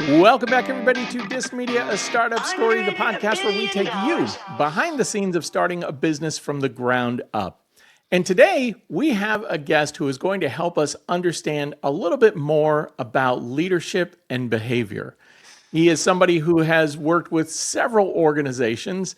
Welcome back, everybody, to Disc Media, a startup story, the podcast where we take you behind the scenes of starting a business from the ground up. And today we have a guest who is going to help us understand a little bit more about leadership and behavior. He is somebody who has worked with several organizations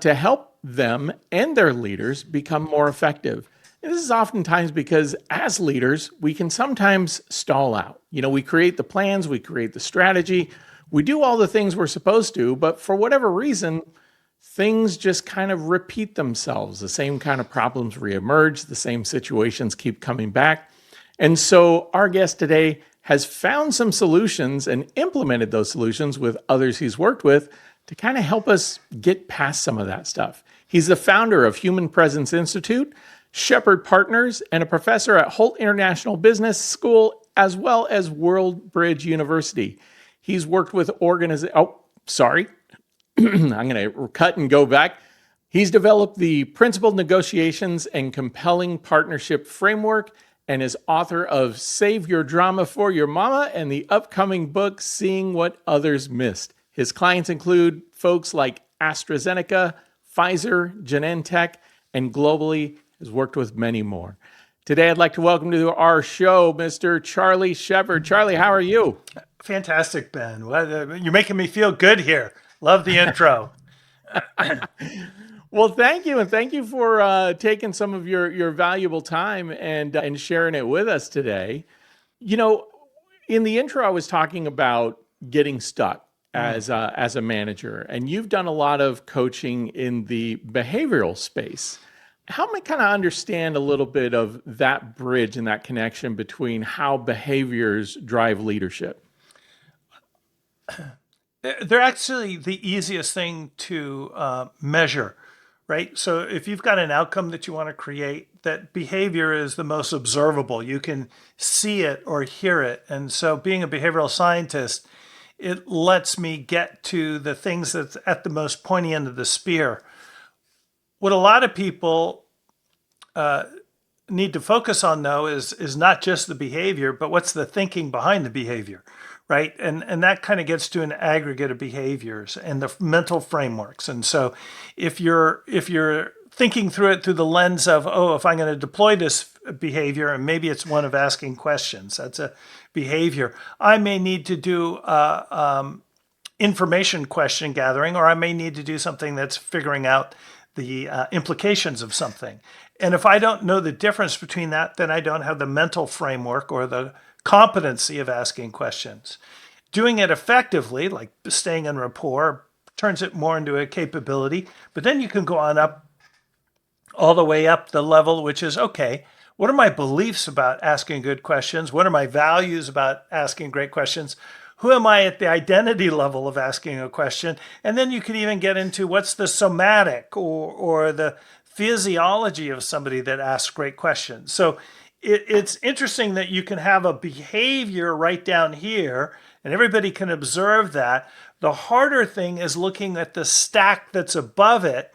to help them and their leaders become more effective. And this is oftentimes because as leaders, we can sometimes stall out. We create the plans, we create the strategy, we do all the things we're supposed to, but for whatever reason, things just kind of repeat themselves. The same kind of problems reemerge, the same situations keep coming back. And so our guest today has found some solutions and implemented those solutions with others he's worked with to kind of help us get past some of that stuff. He's the founder of Human Presence Institute, Sheppard Partners, and a professor at Holt International Business School, as well as World Bridge University. He's worked with I'm going to cut and go back. He's developed the Principled Negotiations and Compelling Partnership Framework and is author of Save Your Drama for Your Mama and the upcoming book, Seeing What Others Missed. His clients include folks like AstraZeneca, Pfizer, Genentech, and globally has worked with many more. Today, I'd like to welcome to our show Mr. Charlie Sheppard. Charlie, how are you? Fantastic, Ben. Well, you're making me feel good here. Love the intro. Well, thank you. And thank you for taking some of your valuable time and sharing it with us today. In the intro, I was talking about getting stuck as a manager, and you've done a lot of coaching in the behavioral space. Help me kind of understand a little bit of that bridge and that connection between how behaviors drive leadership. They're actually the easiest thing to measure, right? So if you've got an outcome that you want to create, that behavior is the most observable. You can see it or hear it. And so being a behavioral scientist, it lets me get to the things that's at the most pointy end of the spear. What a lot of people need to focus on, though, is not just the behavior, but what's the thinking behind the behavior, right? And that kind of gets to an aggregate of behaviors and the mental frameworks. And so if you're thinking through it through the lens of, if I'm going to deploy this behavior, and maybe it's one of asking questions, that's a behavior. I may need to do information question gathering, or I may need to do something that's figuring out the implications of something. And if I don't know the difference between that, then I don't have the mental framework or the competency of asking questions. Doing it effectively, like staying in rapport, turns it more into a capability. But then you can go on up, all the way up the level, which is, okay, what are my beliefs about asking good questions? What are my values about asking great questions? Who am I at the identity level of asking a question? And then you can even get into what's the somatic or the physiology of somebody that asks great questions. So it's interesting that you can have a behavior right down here and everybody can observe that. The harder thing is looking at the stack that's above it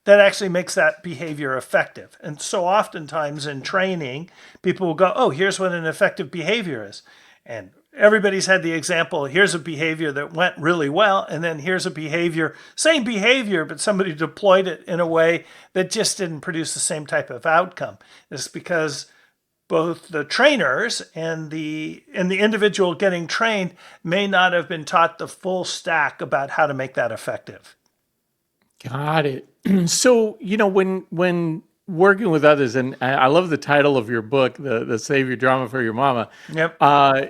that actually makes that behavior effective. And so oftentimes in training, people will go, here's what an effective behavior is. And everybody's had the example, here's a behavior that went really well, and then here's a behavior, same behavior, but somebody deployed it in a way that just didn't produce the same type of outcome. It's because both the trainers and the individual getting trained may not have been taught the full stack about how to make that effective. Got it. So, when working with others, and I love the title of your book, the Save Your Drama for Your Mama. Yep.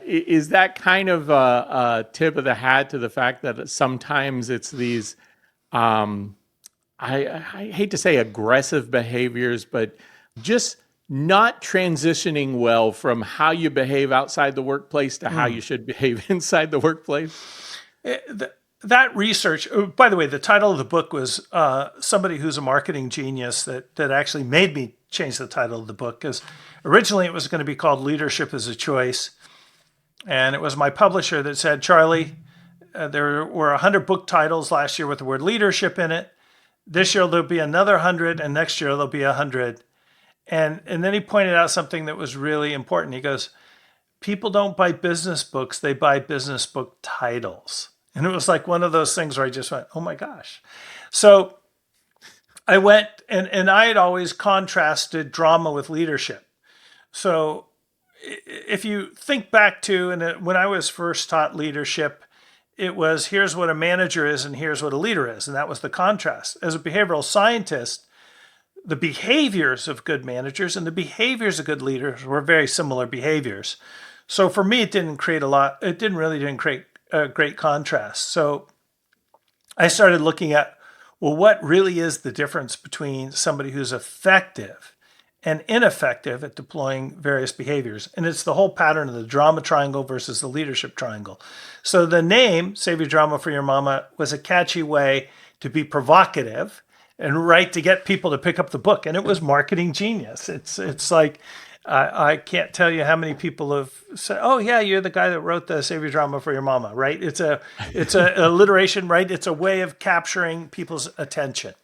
Is that kind of a tip of the hat to the fact that sometimes it's these, I hate to say aggressive behaviors, but just not transitioning well from how you behave outside the workplace to how you should behave inside the workplace? That research, by the way, the title of the book was somebody who's a marketing genius that actually made me change the title of the book, because originally it was going to be called Leadership is a Choice. And it was my publisher that said, Charlie, there were 100 book titles last year with the word leadership in it. This year there'll be another 100, and next year there'll be 100. And then he pointed out something that was really important. He goes, people don't buy business books, they buy business book titles. And it was like one of those things where I just went, oh my gosh. So I went and I had always contrasted drama with leadership. So if you think back to, and when I was first taught leadership, it was here's what a manager is and here's what a leader is. And that was the contrast. As a behavioral scientist, the behaviors of good managers and the behaviors of good leaders were very similar behaviors. So for me, it didn't create a great contrast. So I started looking at, well, what really is the difference between somebody who's effective and ineffective at deploying various behaviors? And it's the whole pattern of the drama triangle versus the leadership triangle. So the name, Save Your Drama for Your Mama, was a catchy way to be provocative and right to get people to pick up the book. And it was marketing genius. It's like, I can't tell you how many people have said, "Oh yeah, you're the guy that wrote the Save Your Drama for Your Mama," right? It's a alliteration, right? It's a way of capturing people's attention.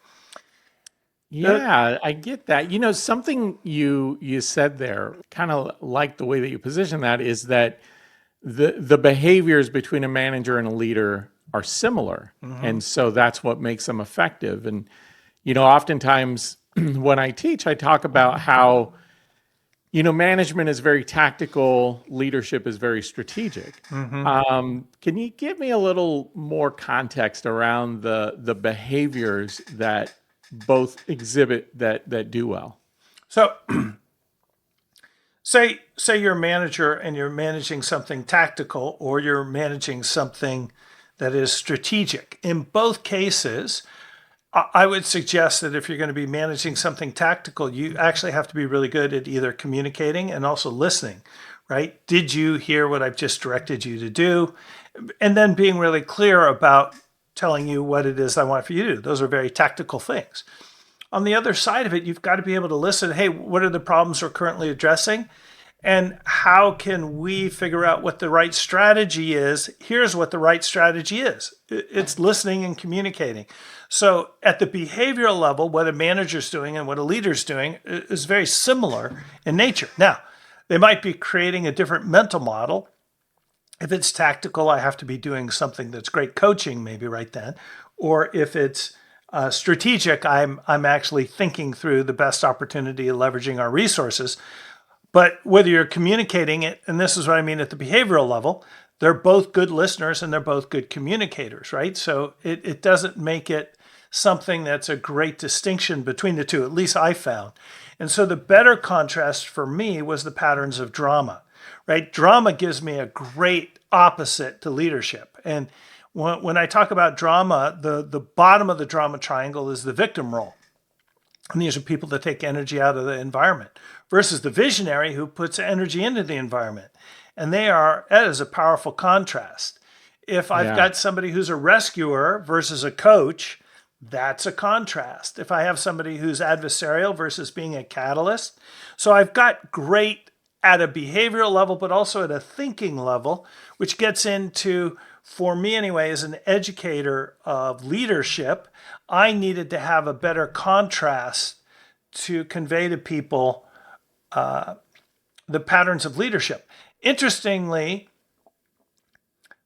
Yeah, I get that. You know, something you said there, kind of like the way that you position that, is that the behaviors between a manager and a leader are similar. And so that's what makes them effective. And, you know, oftentimes when I teach, I talk about how, you know, management is very tactical, leadership is very strategic. Can you give me a little more context around the behaviors that both exhibit that do well? So say you're a manager and you're managing something tactical or you're managing something that is strategic. In both cases, I would suggest that if you're going to be managing something tactical, you actually have to be really good at either communicating and also listening, right? Did you hear what I've just directed you to do? And then being really clear about telling you what it is I want for you to do. Those are very tactical things. On the other side of it, you've got to be able to listen. Hey, what are the problems we're currently addressing? And how can we figure out what the right strategy is? Here's what the right strategy is. It's listening and communicating. So at the behavioral level, what a manager's doing and what a leader's doing is very similar in nature. Now, they might be creating a different mental model. If it's tactical, I have to be doing something that's great coaching maybe right then. Or if it's strategic, I'm actually thinking through the best opportunity of leveraging our resources. But whether you're communicating it, and this is what I mean at the behavioral level, they're both good listeners and they're both good communicators, right? So it doesn't make it something that's a great distinction between the two, at least I found. And so the better contrast for me was the patterns of drama, right? Drama gives me a great opposite to leadership. And when I talk about drama, the bottom of the drama triangle is the victim role. And these are people that take energy out of the environment versus the visionary who puts energy into the environment. And that is a powerful contrast. If I've got somebody who's a rescuer versus a coach, that's a contrast. If I have somebody who's adversarial versus being a catalyst. So I've got great at a behavioral level, but also at a thinking level, which gets into, for me anyway, as an educator of leadership, I needed to have a better contrast to convey to people the patterns of leadership. Interestingly,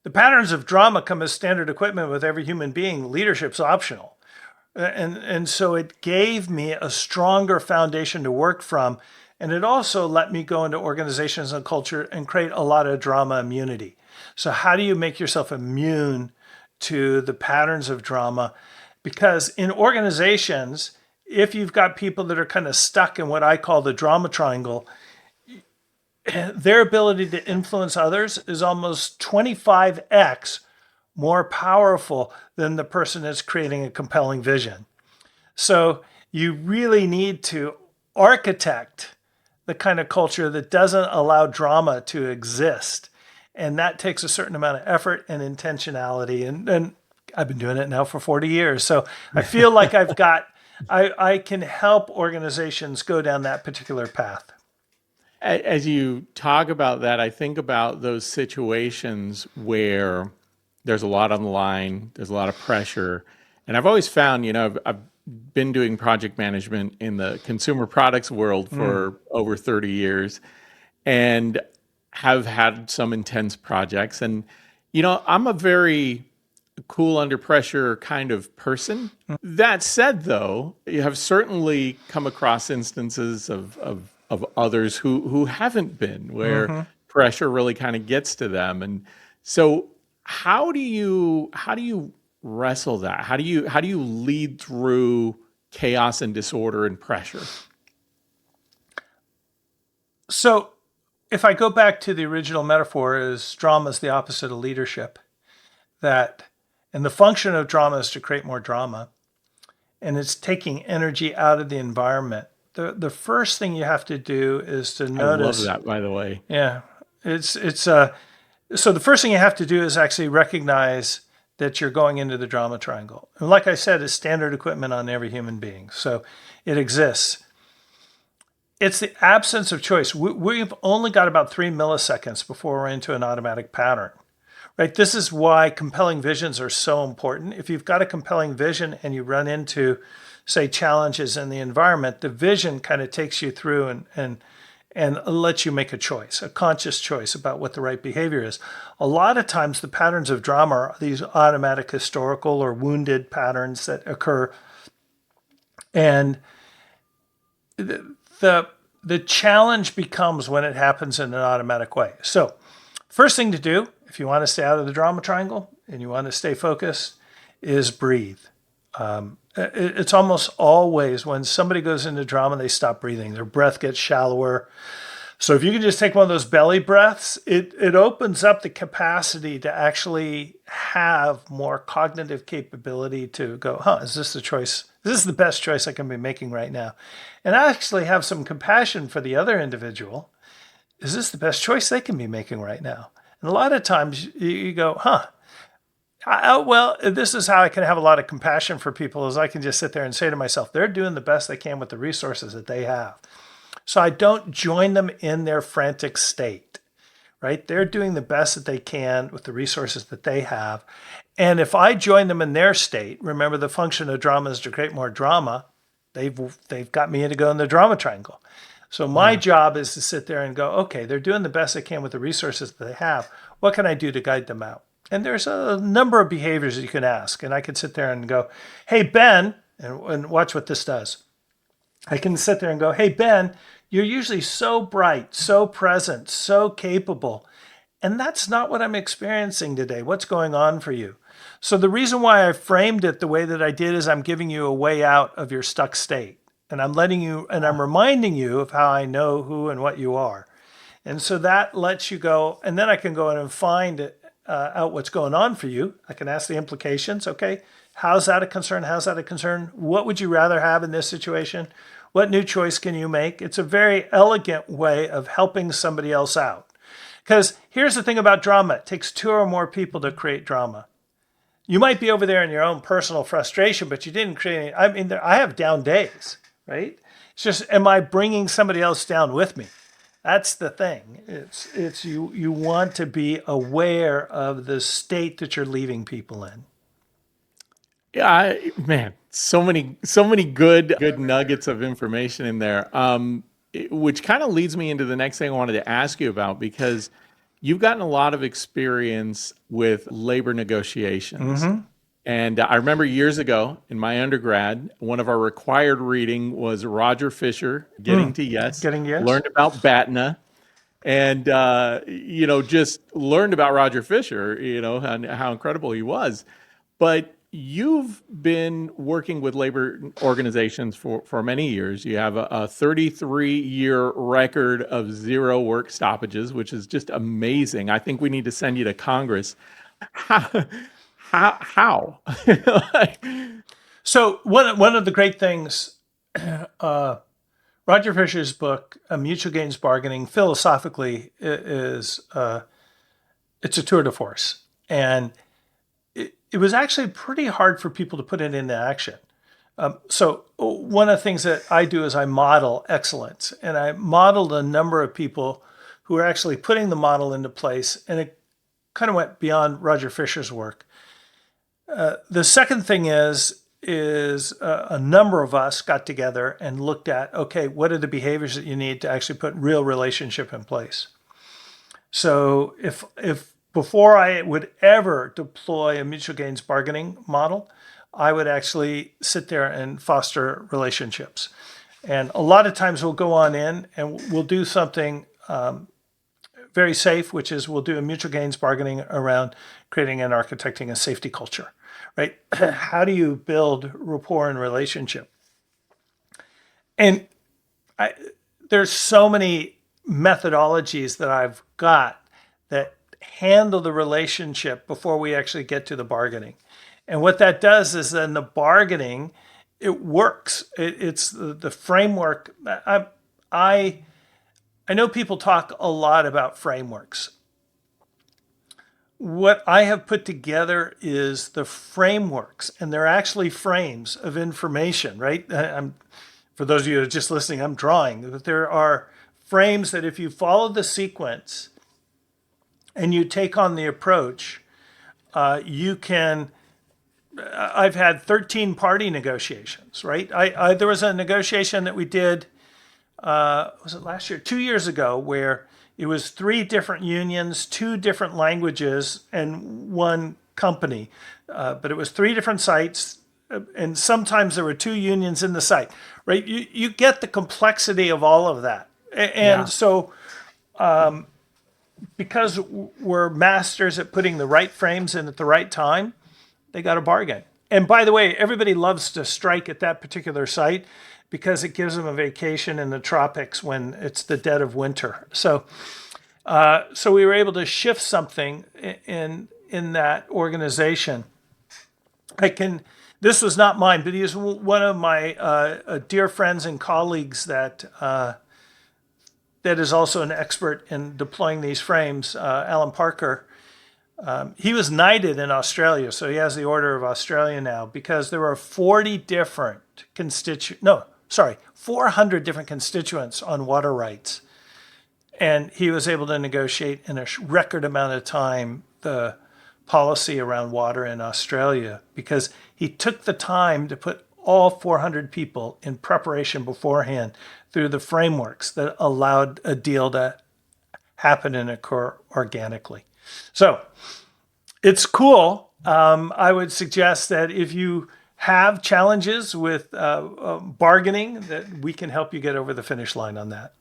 the patterns of drama come as standard equipment with every human being. Leadership's optional. And so it gave me a stronger foundation to work from. And it also let me go into organizations and culture and create a lot of drama immunity. So how do you make yourself immune to the patterns of drama? Because in organizations, if you've got people that are kind of stuck in what I call the drama triangle, their ability to influence others is almost 25x more powerful than the person that's creating a compelling vision. So you really need to architect the kind of culture that doesn't allow drama to exist. And that takes a certain amount of effort and intentionality. And I've been doing it now for 40 years. So I feel like I can help organizations go down that particular path. As you talk about that, I think about those situations where there's a lot on the line, there's a lot of pressure. And I've always found, you know, I've been doing project management in the consumer products world for over 30 years. And have had some intense projects. And, I'm a very cool under pressure kind of person. That said, though, you have certainly come across instances of others who haven't been, where pressure really kind of gets to them. And so how do you wrestle that? How do you lead through chaos and disorder and pressure? So if I go back to the original metaphor, is drama is the opposite of leadership. That and the function of drama is to create more drama, and it's taking energy out of the environment. The first thing you have to do is to I love notice. that, by the way. Yeah, it's so the first thing you have to do is actually recognize that you're going into the drama triangle. And like I said, it's standard equipment on every human being, so it exists. It's the absence of choice. We've only got about 3 milliseconds before we're into an automatic pattern. Right? This is why compelling visions are so important. If you've got a compelling vision and you run into, say, challenges in the environment, the vision kind of takes you through and lets you make a choice, a conscious choice about what the right behavior is. A lot of times the patterns of drama are these automatic historical or wounded patterns that occur. And the challenge becomes when it happens in an automatic way. So first thing to do, if you want to stay out of the drama triangle and you want to stay focused, is breathe. It's almost always when somebody goes into drama, they stop breathing. Their breath gets shallower. So if you can just take one of those belly breaths, it opens up the capacity to actually have more cognitive capability to go, is this the choice? This is the best choice I can be making right now. And I actually have some compassion for the other individual. Is this the best choice they can be making right now? And a lot of times you go, well, this is how I can have a lot of compassion for people, is I can just sit there and say to myself, they're doing the best they can with the resources that they have. So I don't join them in their frantic state, right? They're doing the best that they can with the resources that they have. And if I join them in their state, remember the function of drama is to create more drama. They've got me in to go in the drama triangle. So my job is to sit there and go, okay, they're doing the best they can with the resources that they have. What can I do to guide them out? And there's a number of behaviors that you can ask. And I can sit there and go, hey, Ben, and watch what this does. I can sit there and go, hey, Ben, you're usually so bright, so present, so capable. And that's not what I'm experiencing today. What's going on for you? So the reason why I framed it the way that I did is I'm giving you a way out of your stuck state. And I'm letting you, and I'm reminding you of how I know who and what you are. And so that lets you go, and then I can go in and find out what's going on for you. I can ask the implications. Okay, how's that a concern? How's that a concern? What would you rather have in this situation? What new choice can you make? It's a very elegant way of helping somebody else out. Because here's the thing about drama. It takes 2 or more people to create drama. You might be over there in your own personal frustration, but you didn't create any. I mean, I have down days, right? It's just, am I bringing somebody else down with me? That's the thing. It's you want to be aware of the state that you're leaving people in. Yeah, man, so many good nuggets of information in there. Which kind of leads me into the next thing I wanted to ask you about, because you've gotten a lot of experience with labor negotiations. And I remember years ago in my undergrad, one of our required reading was Roger Fisher, Getting to Yes. Getting Yes. Learned about BATNA. And, just learned about Roger Fisher, and how incredible he was. But you've been working with labor organizations for many years. You have a 33-year record of 0 work stoppages, which is just amazing. I think we need to send you to Congress. How? So one of the great things, Roger Fisher's book, Mutual Gains Bargaining, philosophically is it's a tour de force, and it was actually pretty hard for people to put it into action. So one of the things that I do is I model excellence, and I modeled a number of people who are actually putting the model into place, and it kind of went beyond Roger Fisher's work. The second thing is a number of us got together and looked at, okay, what are the behaviors that you need to actually put real relationship in place? So if before I would ever deploy a mutual gains bargaining model, I would actually sit there and foster relationships. And a lot of times we'll go on in and we'll do something very safe, which is we'll do a mutual gains bargaining around creating and architecting a safety culture, right? How do you build rapport and relationship? And I, there's so many methodologies that I've got that handle the relationship before we actually get to the bargaining. And what that does is then the bargaining, it works. It's the framework. I know people talk a lot about frameworks. What I have put together is the frameworks, and they're actually frames of information, right? For those of you who are just listening, I'm drawing, but there are frames that if you follow the sequence and you take on the approach, you can. I've had 13 party negotiations, right? There was a negotiation that we did, was it last year? 2 years ago, where it was 3 different unions, 2 different languages, and 1 company. But it was 3 different sites, and sometimes there were 2 unions in the site, right? You get the complexity of all of that. And so because we're masters at putting the right frames in at the right time, they got a bargain. And by the way, everybody loves to strike at that particular site because it gives them a vacation in the tropics when it's the dead of winter. So we were able to shift something in that organization. This was not mine, but he is one of my dear friends and colleagues that is also an expert in deploying these frames, Alan Parker. He was knighted in Australia, so he has the Order of Australia now because there were 400 different constituents on water rights. And he was able to negotiate in a record amount of time the policy around water in Australia because he took the time to put all 400 people in preparation beforehand through the frameworks that allowed a deal to happen and occur organically. So it's cool. I would suggest that if you have challenges with bargaining, that we can help you get over the finish line on that.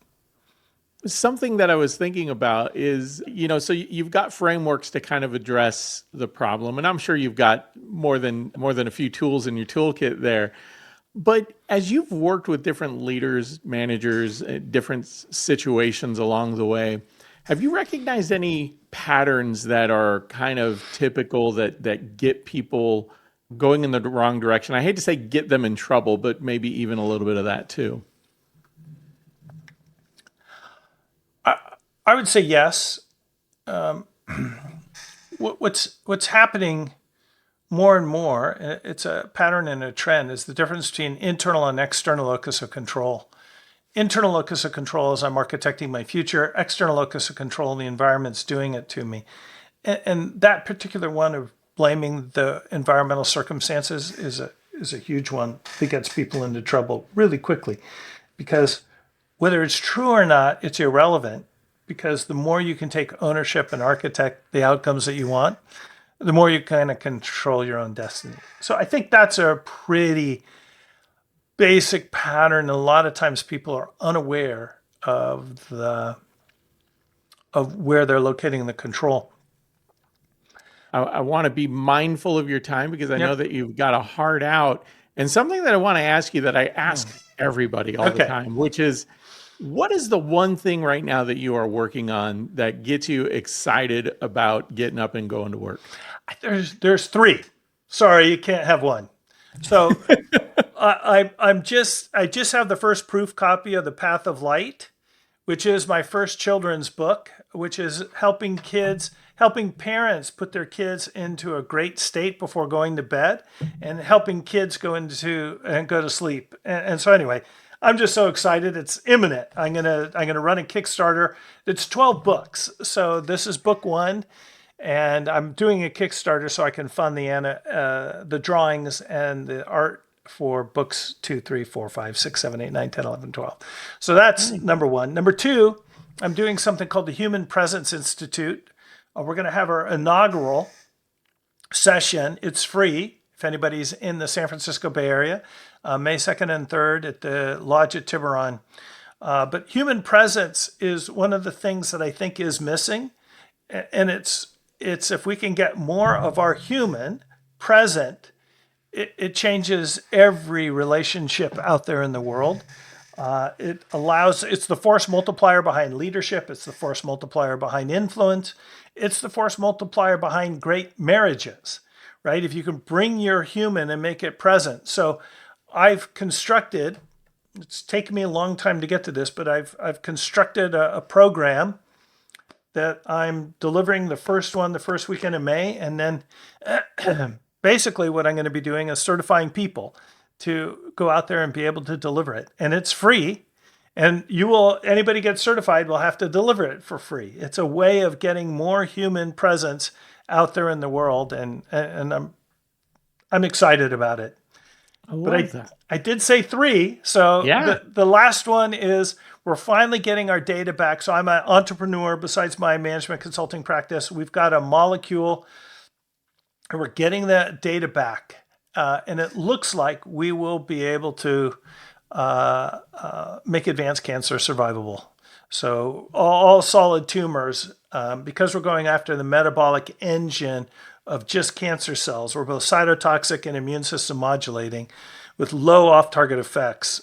Something that I was thinking about is, so you've got frameworks to kind of address the problem, and I'm sure you've got more than a few tools in your toolkit there. But as you've worked with different leaders, managers, different situations along the way, have you recognized any patterns that are kind of typical that get people going in the wrong direction? I hate to say get them in trouble, but maybe even a little bit of that too. I would say yes. What's happening more and more, it's a pattern and a trend, is the difference between internal and external locus of control. Internal locus of control is I'm architecting my future. External locus of control, the environment's doing it to me. And that particular one of blaming the environmental circumstances is a huge one that gets people into trouble really quickly. Because whether it's true or not, it's irrelevant. Because the more you can take ownership and architect the outcomes that you want, the more you kind of control your own destiny. So I think that's a pretty basic pattern. A lot of times people are unaware of where they're locating the control. I want to be mindful of your time because I know that you've got a hard out. And something that I want to ask you that I ask everybody all the time, which is, what is the one thing right now that you are working on that gets you excited about getting up and going to work? There's 3. Sorry, you can't have one. So I just have the first proof copy of The Path of Light, which is my first children's book, which is helping parents put their kids into a great state before going to bed, and helping kids go to sleep. And so anyway, I'm just so excited. It's imminent. I'm gonna run a Kickstarter. It's 12 books. So this is book 1, and I'm doing a Kickstarter so I can fund the drawings and the art for books 2, 3, 4, 5, 6, 7, 8, 9, 10, 11, 12. So that's number 1. Number 2 I'm doing something called the Human Presence Institute. We're going to have our inaugural session. It's free if anybody's in the San Francisco Bay Area, May 2nd and 3rd at the Lodge at Tiburon. But human presence is one of the things that I think is missing. And it's if we can get more of our human present, it changes every relationship out there in the world. It's the force multiplier behind leadership. It's the force multiplier behind influence. It's the force multiplier behind great marriages, right? If you can bring your human and make it present. So I've constructed, it's taken me a long time to get to this, but I've constructed a program that I'm delivering the first weekend in May. And then basically what I'm going to be doing is certifying people to go out there and be able to deliver it. And it's free. And anybody gets certified will have to deliver it for free. It's a way of getting more human presence out there in the world. And I'm excited about it. I did say 3. So yeah. The last one is we're finally getting our data back. So I'm an entrepreneur besides my management consulting practice. We've got a molecule and we're getting that data back. And it looks like we will be able to make advanced cancer survivable. So all solid tumors, because we're going after the metabolic engine of just cancer cells, we're both cytotoxic and immune system modulating with low off-target effects.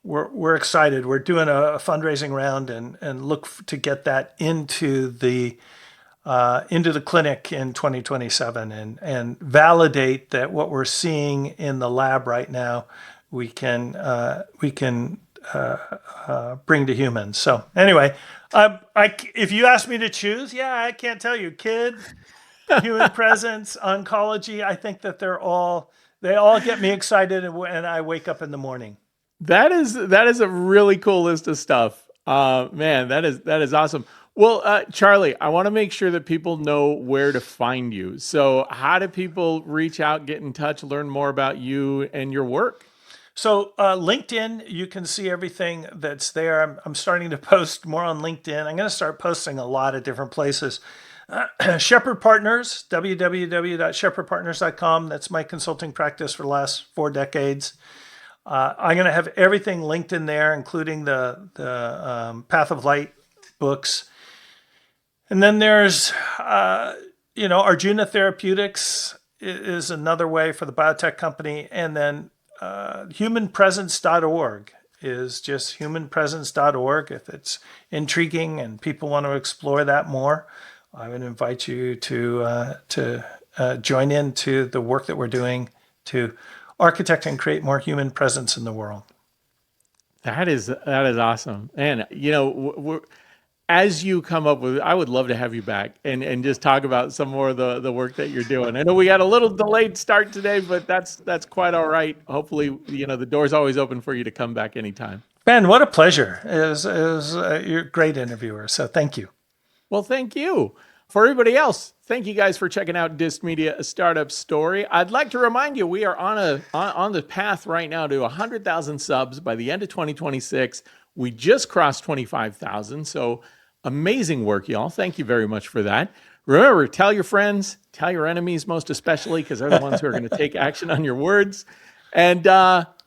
We're excited. We're doing a fundraising round and look to get that into the clinic in 2027 and validate that what we're seeing in the lab right now we can bring to humans. So anyway, if you ask me to choose, I can't tell you. Kid, human presence, oncology. I think that they all get me excited when I wake up in the morning. That is a really cool list of stuff. Man, that is awesome. Well, Charlie, I want to make sure that people know where to find you. So how do people reach out, get in touch, learn more about you and your work? So LinkedIn, you can see everything that's there. I'm starting to post more on LinkedIn. I'm going to start posting a lot of different places. Sheppard Partners, www.sheppardpartners.com. That's my consulting practice for the last 4 decades. I'm going to have everything linked in there, including the Path of Light books. And then there's, Arjuna Therapeutics is another way for the biotech company. And then humanpresence.org is just humanpresence.org. If it's intriguing and people want to explore that more, I would invite you to join into the work that we're doing to architect and create more human presence in the world. That is awesome. And, as you come up with, I would love to have you back and just talk about some more of the work that you're doing. I know we got a little delayed start today, but that's quite all right. Hopefully, the door's always open for you to come back anytime. Ben, what a pleasure. You're a great interviewer. So thank you. Well, thank you. For everybody else, thank you guys for checking out Disc Media, a startup story. I'd like to remind you, we are on the path right now to 100,000 subs by the end of 2026. We just crossed 25,000, so amazing work, y'all. Thank you very much for that. Remember, tell your friends, tell your enemies most especially, because they're the ones who are going to take action on your words. And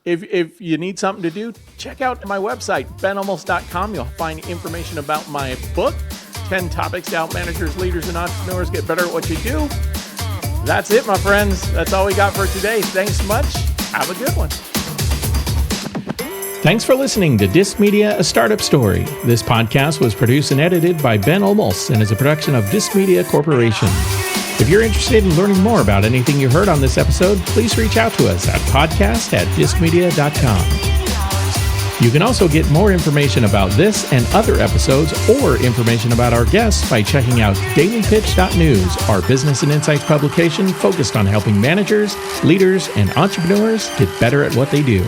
if you need something to do, check out my website, benalmost.com. You'll find information about my book, 10 Topics to Help Managers, Leaders, and Entrepreneurs Get Better at What You Do. That's it, my friends. That's all we got for today. Thanks much. Have a good one. Thanks for listening to Disc Media, a startup story. This podcast was produced and edited by Ben Olmos and is a production of Disc Media Corporation. If you're interested in learning more about anything you heard on this episode, please reach out to us at podcast@discmedia.com. You can also get more information about this and other episodes or information about our guests by checking out dailypitch.news, our business and insights publication focused on helping managers, leaders, and entrepreneurs get better at what they do.